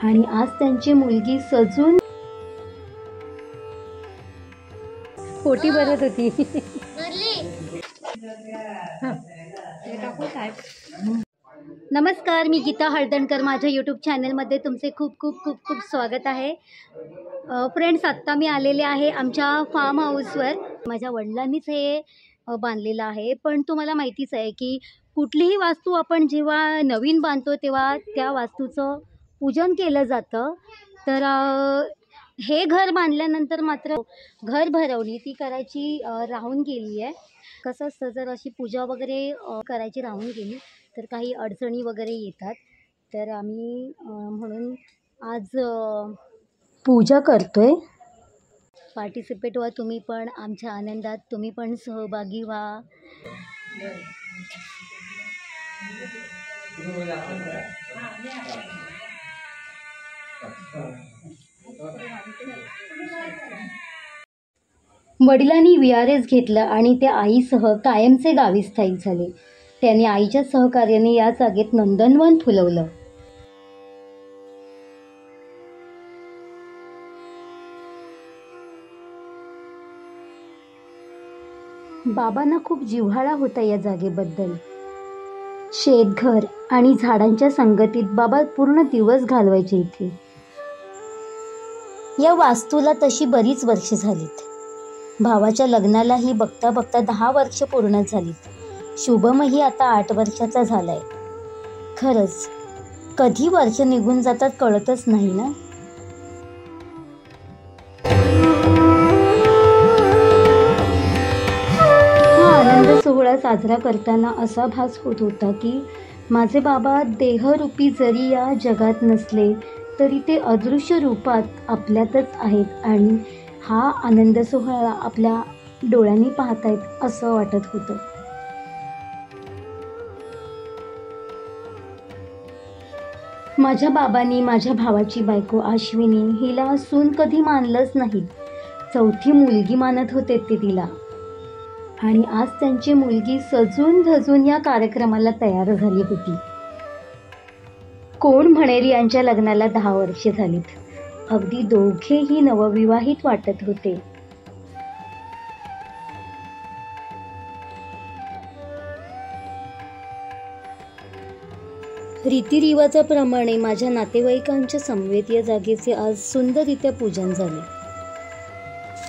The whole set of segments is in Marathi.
आणि आज त्यांची मुलगी सजून पोटी भरत होती. नमस्कार, मी गीता हळदणकर. माझ्या यूट्यूब चॅनलमध्ये तुमचे खूप खूप खूप खूप स्वागत आहे. फ्रेंड्स, आत्ता मी आलेले आहे आमच्या फार्म हाऊसवर. माझ्या वडिलांनीच हे बांधलेलं आहे. पण तुम्हाला माहितीच आहे की कुठलीही वास्तू आपण जेव्हा नवीन बांधतो तेव्हा त्या वास्तूचं पूजन केलं जातं. तर हे घर बांधल्यानंतर मात्र घर भरवणी ती करायची राहून गेली आहे. कसं असतं, जर अशी पूजा वगैरे करायची राहून गेली तर काही अडचणी वगैरे येतात. तर आम्ही म्हणून आज पूजा करतोय. पार्टिसिपेट व्हा तुम्ही पण आमच्या आनंदात, तुम्ही पण सहभागी व्हा. वडिलांनी VRS घेतलं आणि ते आईसह कायमचे गावी स्थायिक झाले. त्यांनी आईच्या सहकार्याने या जागेत नंदनवन फुलवलं. बाबांना खूप जिव्हाळा होता या जागेबद्दल. शेतघर आणि झाडांच्या संगतीत बाबा पूर्ण दिवस घालवायचे इथे. या वास्तूला तशी बरीच वर्ष झालीत. भावाच्या लग्नालाही बघता बघता 10 वर्ष पूर्ण झालीत. शुभमही आता 8 वर्षाचा झालाय. खरंच कधी वर्ष निघून जातात कळतच नाही ना. हा आनंद सोहळा साजरा करताना असा भास होत होता की माझे बाबा देहरूपी जरी या जगात नसले तरी ते अदृश्य रूपात आपल्यातच आहेत आणि हा आनंद सोहळा आपल्या डोळ्यांनी पाहतायत असं वाटत होतं. माझ्या बाबांनी माझ्या भावाची बायको अश्विनी हिला सून कधी मानलंच नाही. 4थी मुलगी मानत होते ते तिला. आणि आज त्यांची मुलगी सजून धजून या कार्यक्रमाला तयार झाली होती. कोण म्हणेल यांच्या लग्नाला 10 वर्षे झालीत. अगदी दोघेही नवविवाहित वाटत होते. रीतिरिवाजाप्रमाणे माझ्या नातेवाईकांच्या समवेत या जागेचे आज सुंदररित्या पूजन झाले.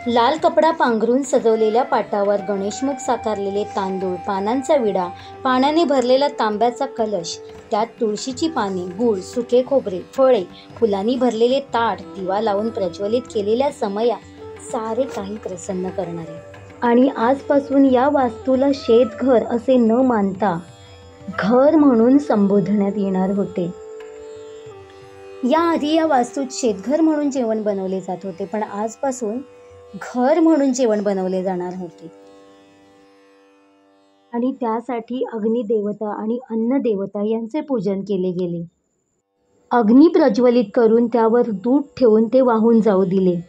लाल कपडा पांघरून सजवलेल्या पाटावर गणेशमुख साकारलेले तांदूळ, पानांचा विडा, पाण्याने भरलेला तांब्याचा कलश, त्यात तुळशीची पाने, गूळ, सुके खोबरे, फळे, फुलांनी भरलेले ताट, दिवा लावून प्रज्वलित केलेल्या समया, सारे काही प्रसन्न करणारे. आणि आजपासून या वास्तूला शेतघर असे न मानता घर म्हणून संबोधण्यात येणार होते. याआधी या वास्तूत शेतघर म्हणून जेवण बनवले जात होते, पण आजपासून घर म्हणून जेवण बनवले जाणार होते. आणि त्यासाठी अग्निदेवता आणि अन्नदेवता यांचे पूजन केले गेले. अग्नी प्रज्वलित करून त्यावर दूध ठेवून ते वाहून जाऊ दिले.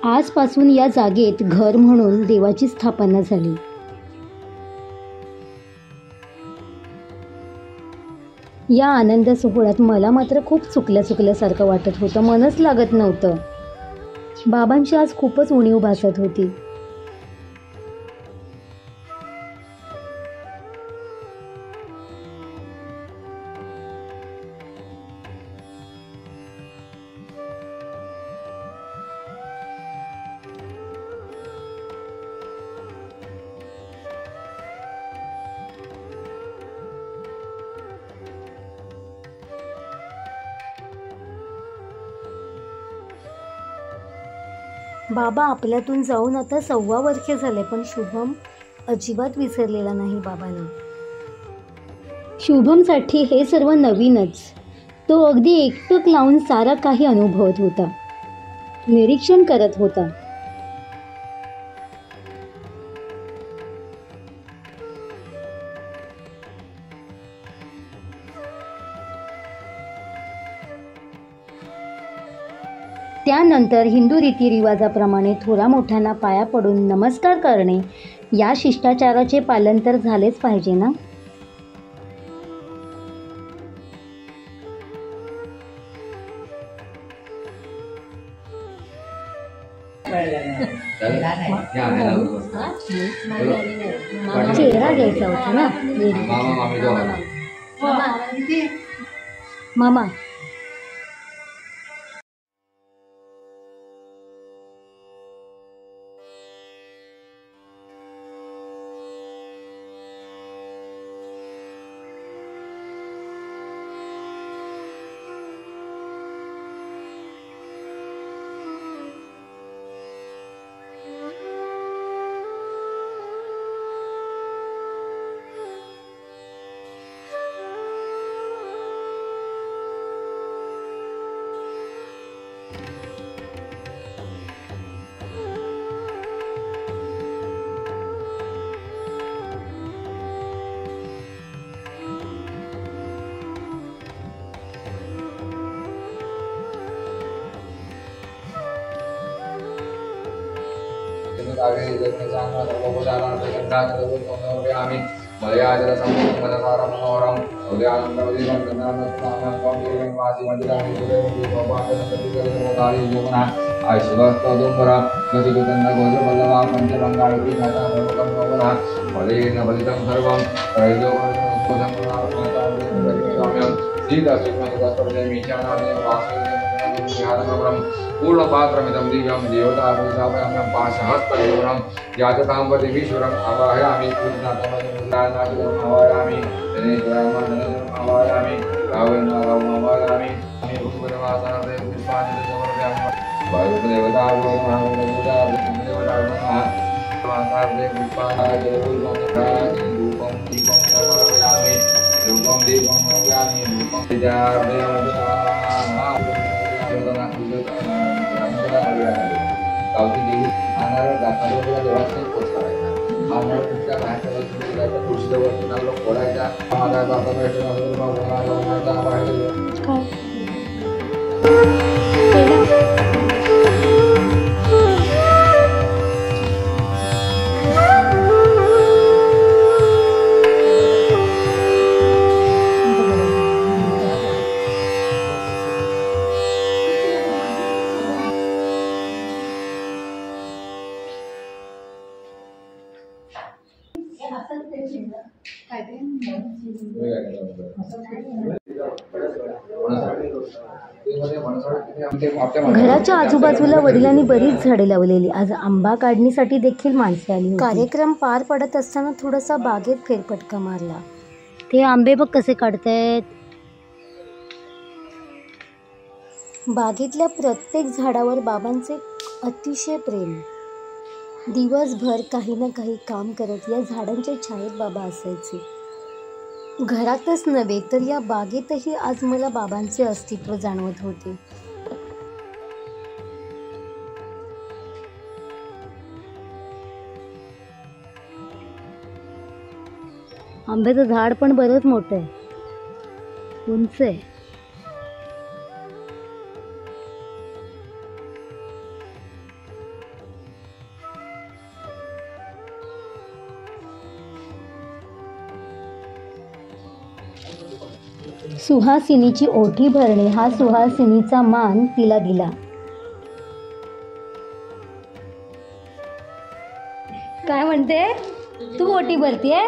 आजपासून या जागेत घर म्हणून देवाची स्थापना झाली. या आनंद सोहळ्यात मला मात्र खूप चुकल्यासारखं वाटत होतं. मनच लागत नव्हतं. बाबांची आज खूपच उणीव भासत होती. बाबा आपल्यातून जाऊन आता 1.25 वर्ष झाले, पण शुभम अजिबात विसरलेला नाही बाबांना. शुभमसाठी हे सर्व नवीनच. तो अगदी एकटक लावून सारा काही अनुभवत होता, निरीक्षण करत होता. त्यानंतर हिंदू रीतिरिवाजाप्रमाणे थोरा मोठ्यांना पाया पडून नमस्कार करणे, या शिष्टाचाराचे पालन तर झालेच पाहिजे ना. चेहरा घ्यायचा होता ना मामा. पूर्ण पात्रमिदं दिव्यं देवतापूजापयाम्यं पाशहस्तपूर्णं याजकाम्बदेवीश्वरम् आवाहयामि पूर्णातममुद्रानादिकम् आवाहयामि जनेश्वरम् आवाहयामि रावणम् आवाहयामि भूपतिवासनते पुष्पाणि समर्पयामि वायुदेवताभ्यो नमः देवताभ्यो पुष्पाणि धूपं दीपं समर्पयामि धूपं दीपं समर्पयामि धूपं गावठी देवी आणारा गाठाला देवाचे पोचवायचा. आणारा तुमच्या बाहेरच्या तुमच्या तुळशीजवळ तुम्हाला फोडायचा. माझा बाबा घराच्या आजूबाजूला वडिलांनी बरीच झाडे लावलेली. आज आंबा काढणीसाठी देखील माणसे आली होती. कार्यक्रम पार पडत असताना थोडासा बागेत फेरफटका मारला. ते आंबे बघ कसे काढतायत. बागेतल्या प्रत्येक झाडावर बाबांचे अतिशय प्रेम. दिवसभर काही ना काही काम करत या झाडांच्या छायेत बाबा असायचे. घरातच नव्हे तर या बागेतही आज मला बाबांचे अस्तित्व जाणवत होते. आंब्याचं झाड पण बरंच मोठं आहे, उंच आहे. सुहासिनीची ओठी भरणे हा सुहासिनीचा मान तिला दिला. काय म्हणते तू? ओटी भरतीये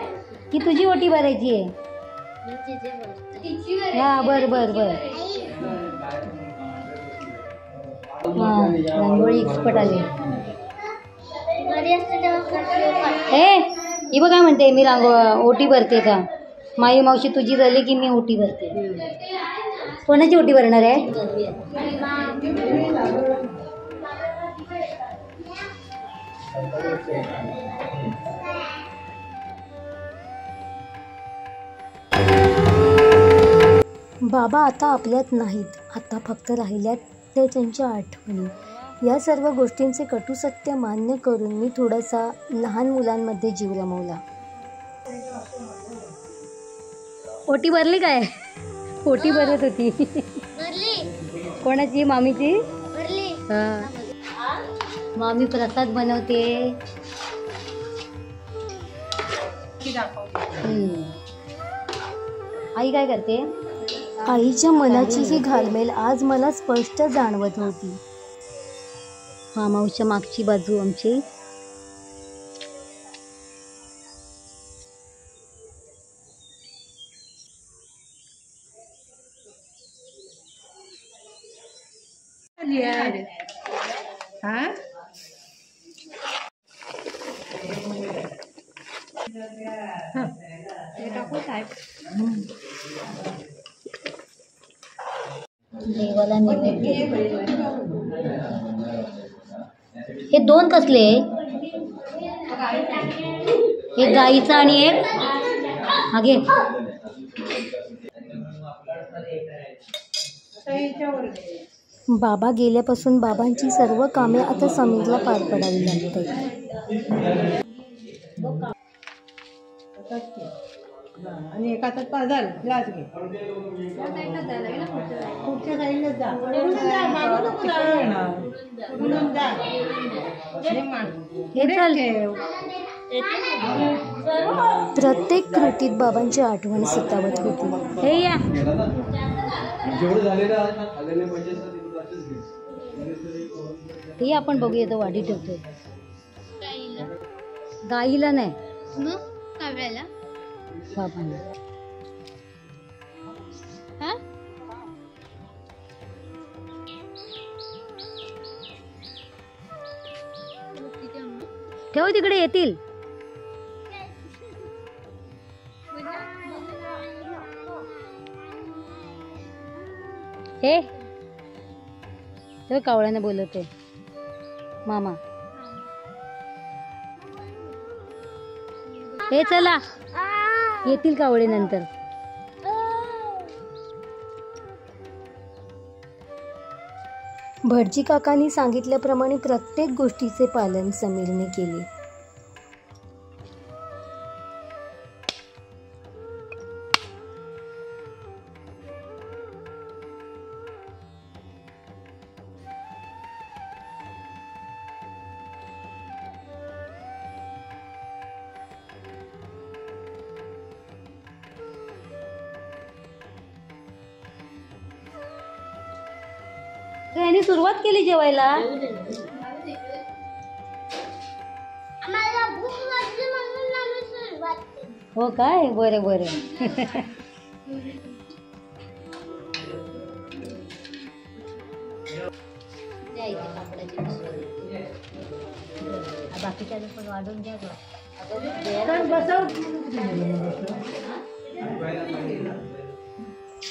की तुझी ओटी भरायची आहे? हा बर बर बर. हा रांगोळी एक्सपर्ट आले. ही बघ काय म्हणते, मी ओटी भरते का? माई मावशी तुझी झाली की मी ओटी भरते. कोणाची ओटी भरणार आहे? बाबा आता आपल्यात नाहीत, आता फक्त राहिल्यात त्या त्यांच्या आठवणी. या सर्व गोष्टींचे कटू सत्य मान्य करून मी थोडासा लहान मुलांमध्ये जीव रमवला. ओटी भरली काय? ओटी भरत होती. कोणाची? मामीची. मामी प्रसाद बनवते. आई काय करते? आईच्या मनाची ही घालमेल आज मला स्पष्ट जाणवत होती. फार्म हाऊसच्या मागची बाजू आमची. देवाला नैवेद्य. हे दोन कसले? एक गाईचा आणि एक आगे. बाबा गेल्यापासून बाबांची सर्व कामे आता समीरला पार पडावी लागतात. आणि एका हातात पाजाल ग्लास घे. पुढच्या साईडला जा. प्रत्येक कृतीत बाबांची आठवण सतावत होती. हे या हे आपण बघूया तो वाढी ठेवतोय. गाईला नाही, बाबांना. ठेव, तिकडे येतील. हे कावळ्याने बोलवते मामा. हे चला, येतील कावळे नंतर. भटजी काकांनी सांगितल्याप्रमाणे प्रत्येक गोष्टीचे पालन समीरने केले. यांनी सुरुवात केली जेवायला. हो काय? बरे बरे. बाकीच्या पण वाढून घ्या.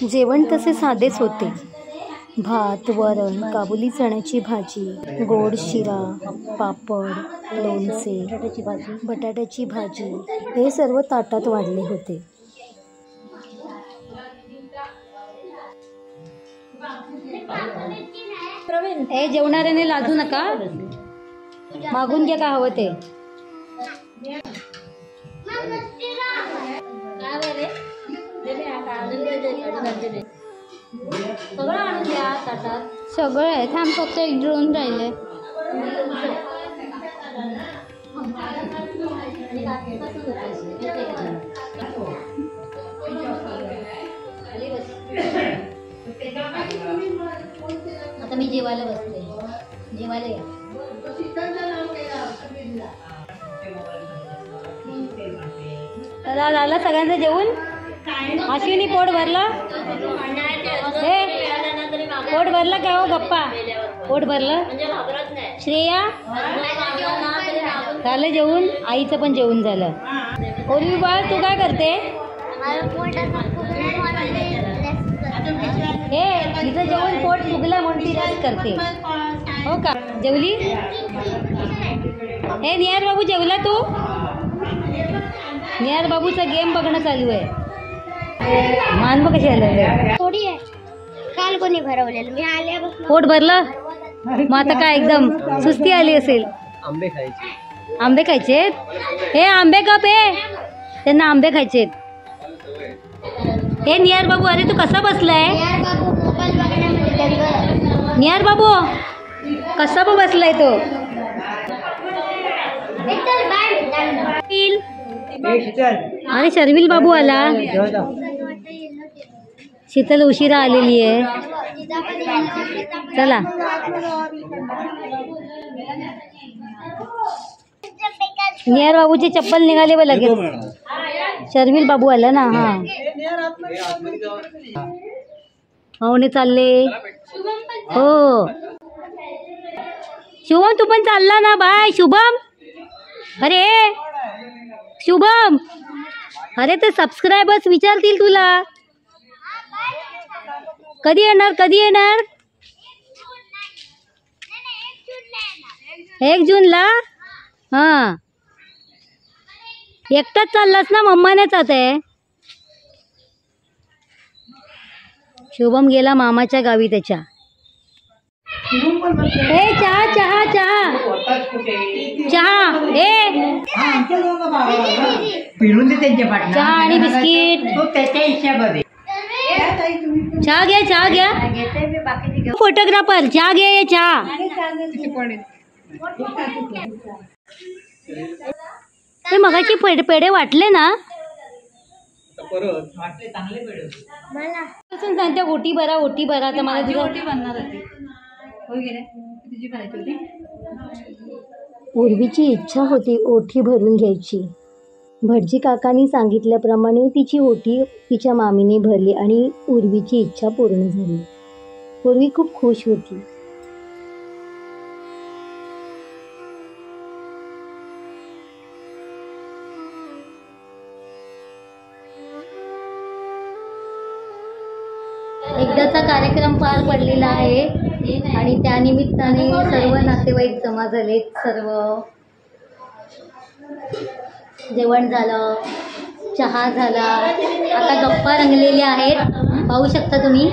जेवण तसे साधेच होते. भात, वरण, काबुली चण्याची भाजी, गोड शिरा, पापड, लोणचे, बटाट्याची भाजी हे सर्व ताटात वाढले होते. हे जेवणाऱ्याने लाजू नका, मागून घ्या का हवं ते. सगळं आणून द्या ताटात. सगळं आहे. थांब, फक्त एक ड्रोन राहिले. आता मी जेवायला बसते. जेवायला या. झालं सगळ्यांचं जेवून? अश्विनी पोट भरलं? पोट भरलं का हो गप्पा? पोट भरलं? श्रेया झालं जेवून? आईचं पण जेवून झालं. ओरवी बाळ तू काय करते? हे तिचं जेवण पोट फुगलं म्हणून ती रस करते. हो का? जेवली? हे निहार बाबू जेवला तू? निहार बाबूचा गेम बघणं चालू आहे. मान बघ कशी आले. थोडी आहे. काल कोणी भरवलेलं मी आल्यापासून पोट भरलं मग आता काय एकदम सुस्ती आली असेल. आंबे खायचे. आंबे खायचेत. हे आंबे कप आहे त्यांना आंबे खायचेत. हे निहार बाबू अरे तू कसा बसलाय. यार बाबू मोबाईल बघण्यामध्ये दंगल. निहार बाबू कसा बघ बसलाय तो. चल बाय. अरे शर्विल बाबू आला. शीतल उशिरा आलेली आहे. चला निहार बाबूची चप्पल निघाली बघ लगेच. शर्विल बाबू आला ना. हा पाहुणे चालले. हो शुभम तू पण चालला ना. बाय शुभम. अरे शुभम अरे ते सबस्क्रायबर्स विचारतील तुला कधी येणार कधी येणार. 1 जूनला. हां एकटाच चाललास ना मम्मानेच आता आहे. शुभम गेला मामाच्या गावी त्याच्या. ए चहा चहा चहा चहा ए पिळून दे त्यांच्या पाठी. चहा आणि बिस्किट. तो त्याच्या हिशोबाने. चहा घ्या. फोटोग्राफर चहा घे. ये चहा. ते मगाशी पेढे वाटले ना. मला सांगते ओटी भरा आता मला तुझी ओटी बनणार होती. हो गेले तुझी करायची होती. पूर्वीची इच्छा होती ओठी भरून घ्यायची. भटजी काकांनी सांगितल्याप्रमाणे तिची ओटी तिच्या मामीने भरली आणि उर्वीची इच्छा पूर्ण झाली. पूर्वी खूप खुश होती. एकदाचा कार्यक्रम पार पडलेला आहे आणि त्यानिमित्ताने सर्व नातेवाईक जमा झालेत. सर्व जेवण झालं, चहा झाला, आता गप्पा रंगलेल्या आहेत. पाहू शकता तुम्ही.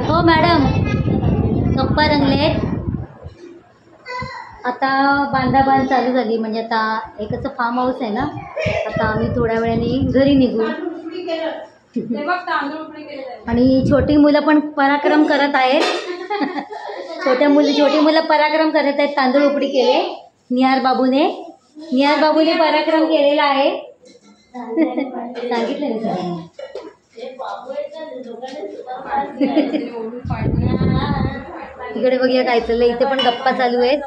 हो मॅडम गप्पा रंगलेत. आता बांधाबांध चालू झाली. म्हणजे आता एक असं फार्म हाऊस आहे ना. आता आम्ही थोड्या वेळाने घरी निघू. आणि छोटी मुलं पण पराक्रम करत आहेत. छोटी मुलं पराक्रम करत आहेत. तांदूळ उपडी केले निहार बाबूने पराक्रम केलेला आहे. सांगितलं ना तिकडे बघूया काय चाललंय. इथे पण गप्पा चालू आहेत.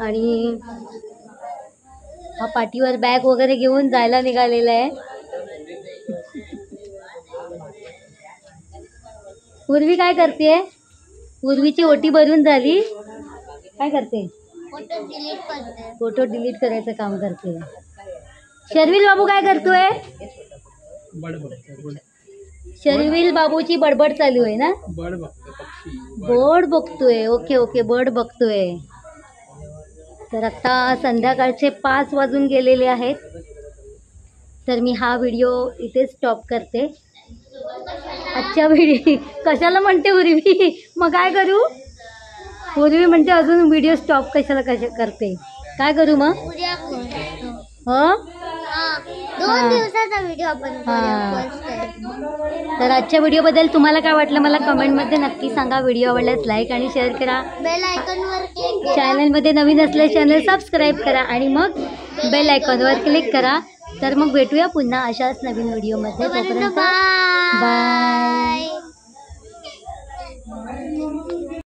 आणि हा पाठीवर बॅग वगैरे घेऊन जायला निघालेला आहे. पूर्वी काय करते. पूर्वीची ओटी भरून झाली. काय करते. फोटो डिलीट करायचं काम करते. शर्विल बाबू काय करतोय. शर्विल बाबूची बडबड चालू आहे ना. बर्ड बघतोय. ओके बर्ड बघतोय. तर आता संध्याकाळचे 5 वाजून गेलेले आहेत. तर मी हा व्हिडिओ इथे स्टॉप करते. आजच्या व्हिडिओ कशाला म्हणते उर्वी. मग काय करू. उर्वी म्हणते अजून व्हिडिओ स्टॉप कशाला करते. काय करू मग. उद्या हो 2 दिवसाचा व्हिडिओ आपण तर आजच्या व्हिडिओबद्दल तुम्हाला काय वाटलं मला कमेंटमध्ये नक्की सांगा. व्हिडिओ आवडल्यास लाईक आणि शेअर करा. बेल आयकॉनवर क्लिक करा. चॅनलमध्ये नवीन असले चॅनल सबस्क्राईब करा आणि मग बेल आयकॉनवर क्लिक करा. तर मग भेटूया पुन्हा अशाच नवीन व्हिडिओमध्ये. तोपर्यंत बाय.